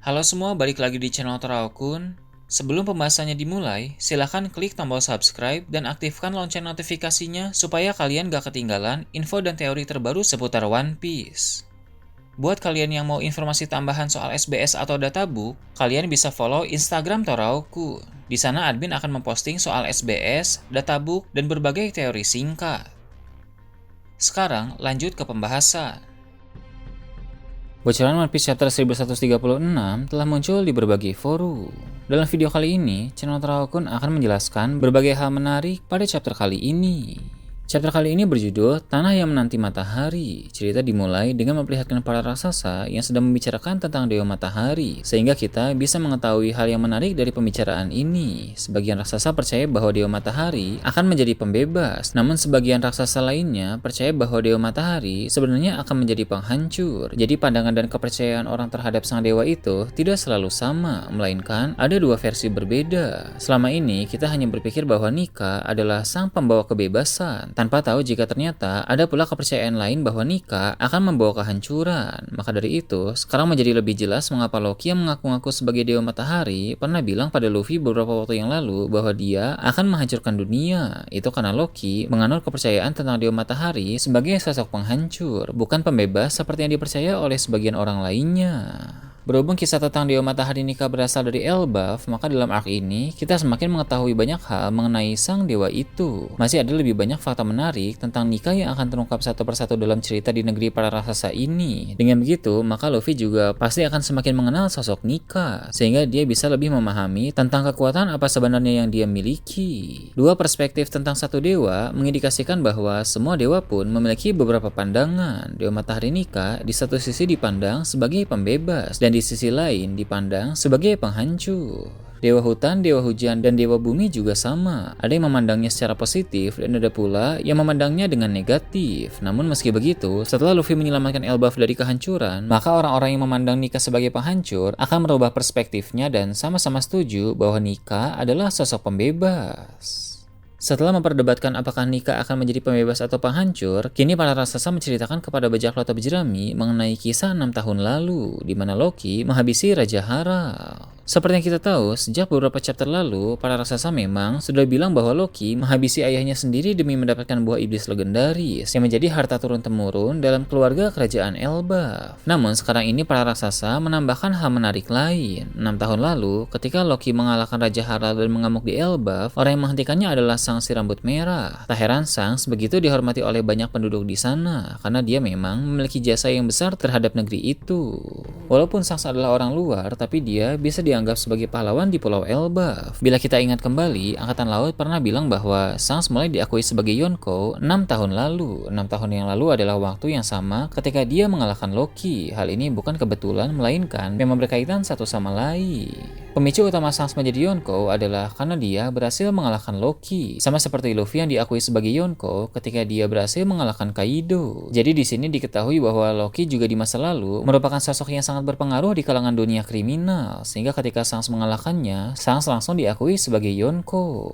Halo semua, balik lagi di channel Teraokun. Sebelum pembahasannya dimulai, silahkan klik tombol subscribe dan aktifkan lonceng notifikasinya supaya kalian gak ketinggalan info dan teori terbaru seputar One Piece. Buat kalian yang mau informasi tambahan soal SBS atau databook, kalian bisa follow Instagram Teraokun. Di sana admin akan memposting soal SBS, databook, dan berbagai teori singkat. Sekarang lanjut ke pembahasan. Bocoran One Piece Chapter 1136 telah muncul di berbagai forum. Dalam video kali ini, channel Teraokun akan menjelaskan berbagai hal menarik pada chapter kali ini. Chapter kali ini berjudul Tanah yang Menanti Matahari. Cerita dimulai dengan memperlihatkan para raksasa yang sedang membicarakan tentang Dewa Matahari, sehingga kita bisa mengetahui hal yang menarik dari pembicaraan ini. Sebagian raksasa percaya bahwa Dewa Matahari akan menjadi pembebas, namun sebagian raksasa lainnya percaya bahwa Dewa Matahari sebenarnya akan menjadi penghancur. Jadi pandangan dan kepercayaan orang terhadap sang dewa itu tidak selalu sama, melainkan ada dua versi berbeda. Selama ini kita hanya berpikir bahwa Nika adalah sang pembawa kebebasan, tanpa tahu jika ternyata ada pula kepercayaan lain bahwa Nika akan membawa kehancuran. Maka dari itu, sekarang menjadi lebih jelas mengapa Loki yang mengaku-ngaku sebagai Dewa Matahari pernah bilang pada Luffy beberapa waktu yang lalu bahwa dia akan menghancurkan dunia. Itu karena Loki menganut kepercayaan tentang Dewa Matahari sebagai sosok penghancur, bukan pembebas seperti yang dipercaya oleh sebagian orang lainnya. Berhubung kisah tentang Dewa Matahari Nika berasal dari Elbaf, maka dalam arc ini kita semakin mengetahui banyak hal mengenai sang dewa itu. Masih ada lebih banyak fakta menarik tentang Nika yang akan terungkap satu persatu dalam cerita di negeri para raksasa ini. Dengan begitu, maka Luffy juga pasti akan semakin mengenal sosok Nika, sehingga dia bisa lebih memahami tentang kekuatan apa sebenarnya yang dia miliki. Dua perspektif tentang satu dewa mengindikasikan bahwa semua dewa pun memiliki beberapa pandangan. Dewa Matahari Nika di satu sisi dipandang sebagai pembebas, dan di sisi lain dipandang sebagai penghancur. Dewa hutan, dewa hujan, dan dewa bumi juga sama. Ada yang memandangnya secara positif dan ada pula yang memandangnya dengan negatif. Namun meski begitu, setelah Luffy menyelamatkan Elbaf dari kehancuran, maka orang-orang yang memandang Nika sebagai penghancur akan merubah perspektifnya dan sama-sama setuju bahwa Nika adalah sosok pembebas. Setelah memperdebatkan apakah Nika akan menjadi pembebas atau penghancur, kini para raksasa menceritakan kepada bajak laut Jerami mengenai kisah 6 tahun lalu, di mana Loki menghabisi Raja Harald. Seperti yang kita tahu, sejak beberapa chapter lalu, para raksasa memang sudah bilang bahwa Loki menghabisi ayahnya sendiri demi mendapatkan buah iblis legendaris yang menjadi harta turun-temurun dalam keluarga kerajaan Elbaf. Namun sekarang ini para raksasa menambahkan hal menarik lain. 6 tahun lalu, ketika Loki mengalahkan Raja Harald dan mengamuk di Elbaf, orang yang menghentikannya adalah sang si rambut merah. Tak heran sang begitu dihormati oleh banyak penduduk di sana, karena dia memang memiliki jasa yang besar terhadap negeri itu. Walaupun sang adalah orang luar, tapi dia bisa dianggap sebagai pahlawan di Pulau Elbaf. Bila kita ingat kembali, Angkatan Laut pernah bilang bahwa Shanks mulai diakui sebagai Yonko 6 tahun lalu. 6 tahun yang lalu adalah waktu yang sama ketika dia mengalahkan Loki. Hal ini bukan kebetulan, melainkan memang berkaitan satu sama lain. Pemicu utama Shanks menjadi Yonko adalah karena dia berhasil mengalahkan Loki, sama seperti Luffy yang diakui sebagai Yonko ketika dia berhasil mengalahkan Kaido. Jadi di sini diketahui bahwa Loki juga di masa lalu merupakan sosok yang sangat berpengaruh di kalangan dunia kriminal, sehingga ketika Shanks mengalahkannya, Shanks langsung diakui sebagai Yonko.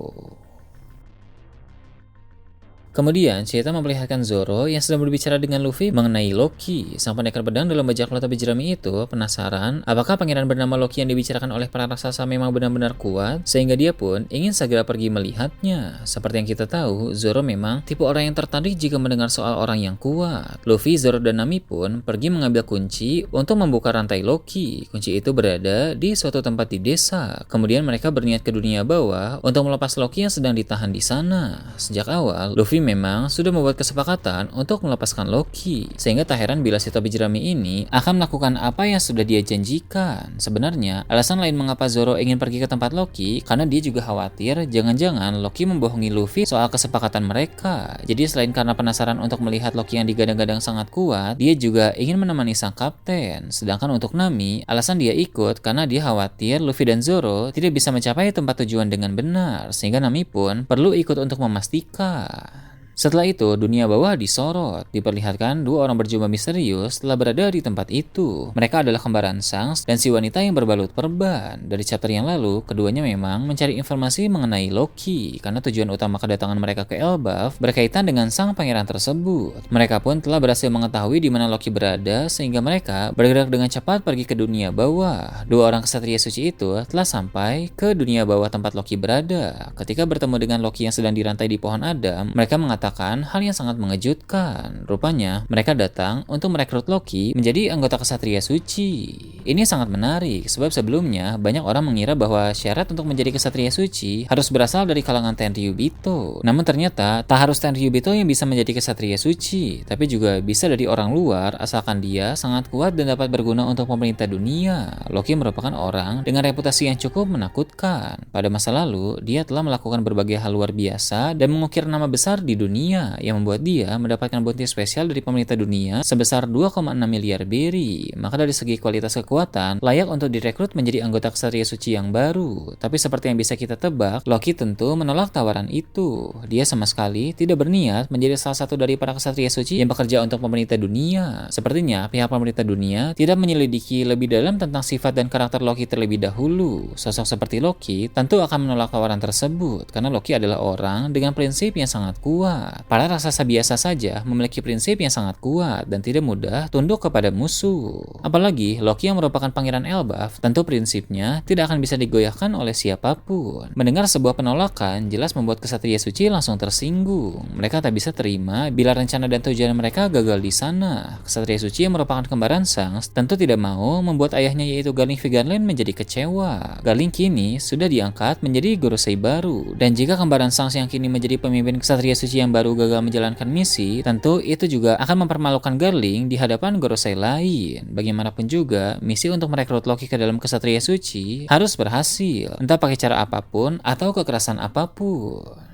Kemudian, cerita memperlihatkan Zoro yang sedang berbicara dengan Luffy mengenai Loki. Sang pendekar pedang dalam bajak laut Jerami itu penasaran apakah pangeran bernama Loki yang dibicarakan oleh para raksasa memang benar-benar kuat, sehingga dia pun ingin segera pergi melihatnya. Seperti yang kita tahu, Zoro memang tipe orang yang tertarik jika mendengar soal orang yang kuat. Luffy, Zoro, dan Nami pun pergi mengambil kunci untuk membuka rantai Loki. Kunci itu berada di suatu tempat di desa. Kemudian mereka berniat ke dunia bawah untuk melepas Loki yang sedang ditahan di sana. Sejak awal, Luffy memang sudah membuat kesepakatan untuk melepaskan Loki, sehingga tak heran bila si topi jerami ini akan melakukan apa yang sudah dia janjikan. Sebenarnya, alasan lain mengapa Zoro ingin pergi ke tempat Loki karena dia juga khawatir jangan-jangan Loki membohongi Luffy soal kesepakatan mereka. Jadi selain karena penasaran untuk melihat Loki yang digadang-gadang sangat kuat, dia juga ingin menemani sang kapten. Sedangkan untuk Nami, alasan dia ikut karena dia khawatir Luffy dan Zoro tidak bisa mencapai tempat tujuan dengan benar, sehingga Nami pun perlu ikut untuk memastikan. Setelah itu, dunia bawah disorot. Diperlihatkan dua orang berjubah misterius telah berada di tempat itu. Mereka adalah kembaran Shanks dan si wanita yang berbalut perban. Dari chapter yang lalu, keduanya memang mencari informasi mengenai Loki, karena tujuan utama kedatangan mereka ke Elbaf berkaitan dengan sang pangeran tersebut. Mereka pun telah berhasil mengetahui di mana Loki berada, sehingga mereka bergerak dengan cepat pergi ke dunia bawah. Dua orang kesatria suci itu telah sampai ke dunia bawah tempat Loki berada. Ketika bertemu dengan Loki yang sedang dirantai di pohon Adam, mereka mengatakan hal yang sangat mengejutkan. Rupanya, mereka datang untuk merekrut Loki menjadi anggota kesatria suci. Ini sangat menarik, sebab sebelumnya banyak orang mengira bahwa syarat untuk menjadi kesatria suci harus berasal dari kalangan Tenryubito. Namun ternyata, tak harus Tenryubito yang bisa menjadi kesatria suci, tapi juga bisa dari orang luar asalkan dia sangat kuat dan dapat berguna untuk pemerintah dunia. Loki merupakan orang dengan reputasi yang cukup menakutkan. Pada masa lalu, dia telah melakukan berbagai hal luar biasa dan mengukir nama besar di dunia yang membuat dia mendapatkan bounty spesial dari pemerintah dunia sebesar 2,6 miliar beri. Maka dari segi kualitas kekuatan, layak untuk direkrut menjadi anggota kesatria suci yang baru. Tapi seperti yang bisa kita tebak, Loki tentu menolak tawaran itu. Dia sama sekali tidak berniat menjadi salah satu dari para kesatria suci yang bekerja untuk pemerintah dunia. Sepertinya pihak pemerintah dunia tidak menyelidiki lebih dalam tentang sifat dan karakter Loki terlebih dahulu. Sosok seperti Loki tentu akan menolak tawaran tersebut karena Loki adalah orang dengan prinsip yang sangat kuat. Para raksasa biasa saja memiliki prinsip yang sangat kuat dan tidak mudah tunduk kepada musuh. Apalagi Loki yang merupakan pangeran Elbaf, tentu prinsipnya tidak akan bisa digoyahkan oleh siapapun. Mendengar sebuah penolakan jelas membuat kesatria suci langsung tersinggung. Mereka tak bisa terima bila rencana dan tujuan mereka gagal di sana. Kesatria suci yang merupakan kembaran Shanks tentu tidak mau membuat ayahnya yaitu Garling Vigeland menjadi kecewa. Garling kini sudah diangkat menjadi Gorosei baru, dan jika kembaran Shanks yang kini menjadi pemimpin kesatria suci yang baru gagal menjalankan misi, tentu itu juga akan mempermalukan Garling di hadapan Gorosei lain. Bagaimanapun juga, misi untuk merekrut Loki ke dalam kesatria suci harus berhasil, entah pakai cara apapun atau kekerasan apapun.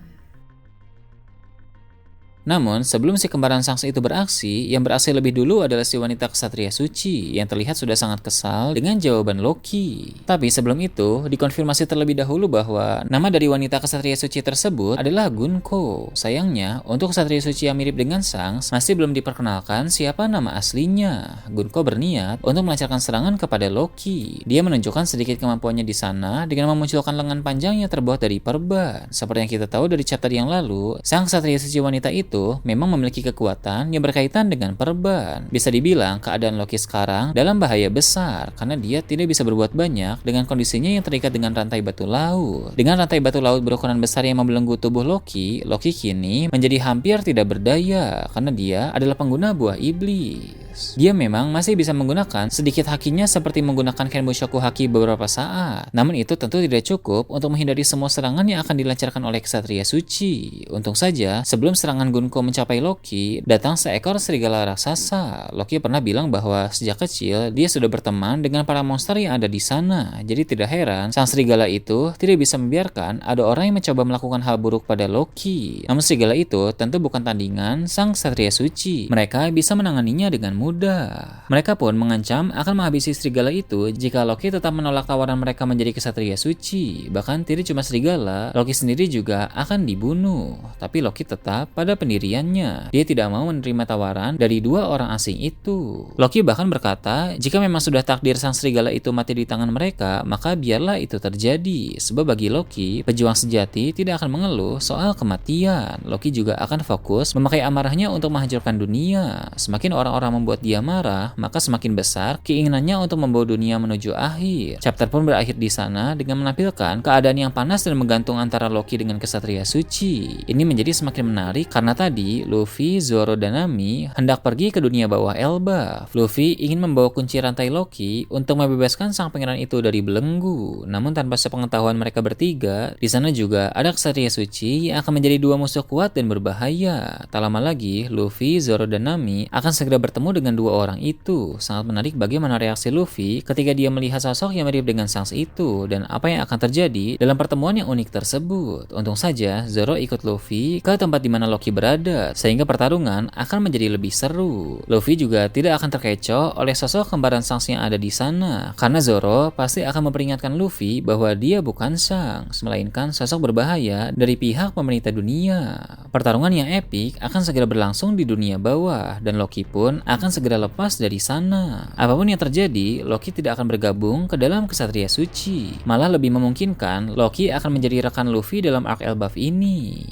Namun, sebelum si kembaran Shanks itu beraksi, yang beraksi lebih dulu adalah si wanita kesatria suci yang terlihat sudah sangat kesal dengan jawaban Loki. Tapi sebelum itu, dikonfirmasi terlebih dahulu bahwa nama dari wanita kesatria suci tersebut adalah Gunko. Sayangnya, untuk kesatria suci yang mirip dengan Shanks, masih belum diperkenalkan siapa nama aslinya. Gunko berniat untuk melancarkan serangan kepada Loki. Dia menunjukkan sedikit kemampuannya di sana dengan memunculkan lengan panjang yang terbuat dari perban. Seperti yang kita tahu dari chapter yang lalu, sang kesatria suci wanita itu memang memiliki kekuatan yang berkaitan dengan perban. Bisa dibilang keadaan Loki sekarang dalam bahaya besar karena dia tidak bisa berbuat banyak dengan kondisinya yang terikat dengan rantai batu laut. Dengan rantai batu laut berukuran besar yang membelenggu tubuh Loki, Loki kini menjadi hampir tidak berdaya karena dia adalah pengguna buah iblis. Dia memang masih bisa menggunakan sedikit hakinya seperti menggunakan Kenbushoku haki beberapa saat. Namun itu tentu tidak cukup untuk menghindari semua serangan yang akan dilancarkan oleh kesatria suci. Untung saja sebelum serangan Gunko mencapai Loki, datang seekor serigala raksasa. Loki pernah bilang bahwa sejak kecil dia sudah berteman dengan para monster yang ada di sana. Jadi tidak heran sang serigala itu tidak bisa membiarkan ada orang yang mencoba melakukan hal buruk pada Loki. Namun serigala itu tentu bukan tandingan sang kesatria suci. Mereka bisa menanganinya dengan mudah. Mereka pun mengancam akan menghabisi serigala itu jika Loki tetap menolak tawaran mereka menjadi kesatria suci. Bahkan tidak cuma serigala, Loki sendiri juga akan dibunuh. Tapi Loki tetap pada pendiriannya. Dia tidak mau menerima tawaran dari dua orang asing itu. Loki bahkan berkata, jika memang sudah takdir sang serigala itu mati di tangan mereka, maka biarlah itu terjadi. Sebab bagi Loki, pejuang sejati tidak akan mengeluh soal kematian. Loki juga akan fokus memakai amarahnya untuk menghancurkan dunia. Semakin orang-orang membuat dia marah, maka semakin besar keinginannya untuk membawa dunia menuju akhir. Chapter pun berakhir di sana dengan menampilkan keadaan yang panas dan menggantung antara Loki dengan kesatria suci. Ini menjadi semakin menarik karena tadi Luffy, Zoro, dan Nami hendak pergi ke dunia bawah Elbaf. Luffy ingin membawa kunci rantai Loki untuk membebaskan sang pangeran itu dari belenggu. Namun tanpa sepengetahuan mereka bertiga, di sana juga ada kesatria suci yang akan menjadi dua musuh kuat dan berbahaya. Tak lama lagi, Luffy, Zoro, dan Nami akan segera bertemu dengan dua orang itu. Sangat menarik bagaimana reaksi Luffy ketika dia melihat sosok yang mirip dengan Shanks itu dan apa yang akan terjadi dalam pertemuan yang unik tersebut. Untung saja Zoro ikut Luffy ke tempat di mana Loki berada sehingga pertarungan akan menjadi lebih seru. Luffy juga tidak akan terkecoh oleh sosok kembaran Shanks yang ada di sana karena Zoro pasti akan memperingatkan Luffy bahwa dia bukan Shanks melainkan sosok berbahaya dari pihak pemerintah dunia. pertarungan yang epik akan segera berlangsung di dunia bawah dan Loki pun akan segera lepas dari sana. Apapun yang terjadi, Loki tidak akan bergabung ke dalam Ksatria Suci. Malah lebih memungkinkan Loki akan menjadi rekan Luffy dalam arc Elbaf ini.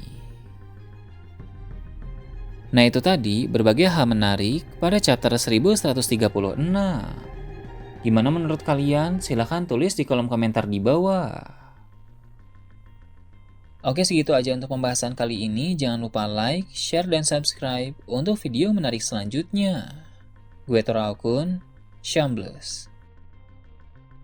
Nah itu tadi berbagai hal menarik pada chapter 1136. Gimana menurut kalian? Silahkan tulis di kolom komentar di bawah. Oke, segitu aja untuk pembahasan kali ini. Jangan lupa like, share, dan subscribe untuk video menarik selanjutnya. Gue Tora Okun, Shambles.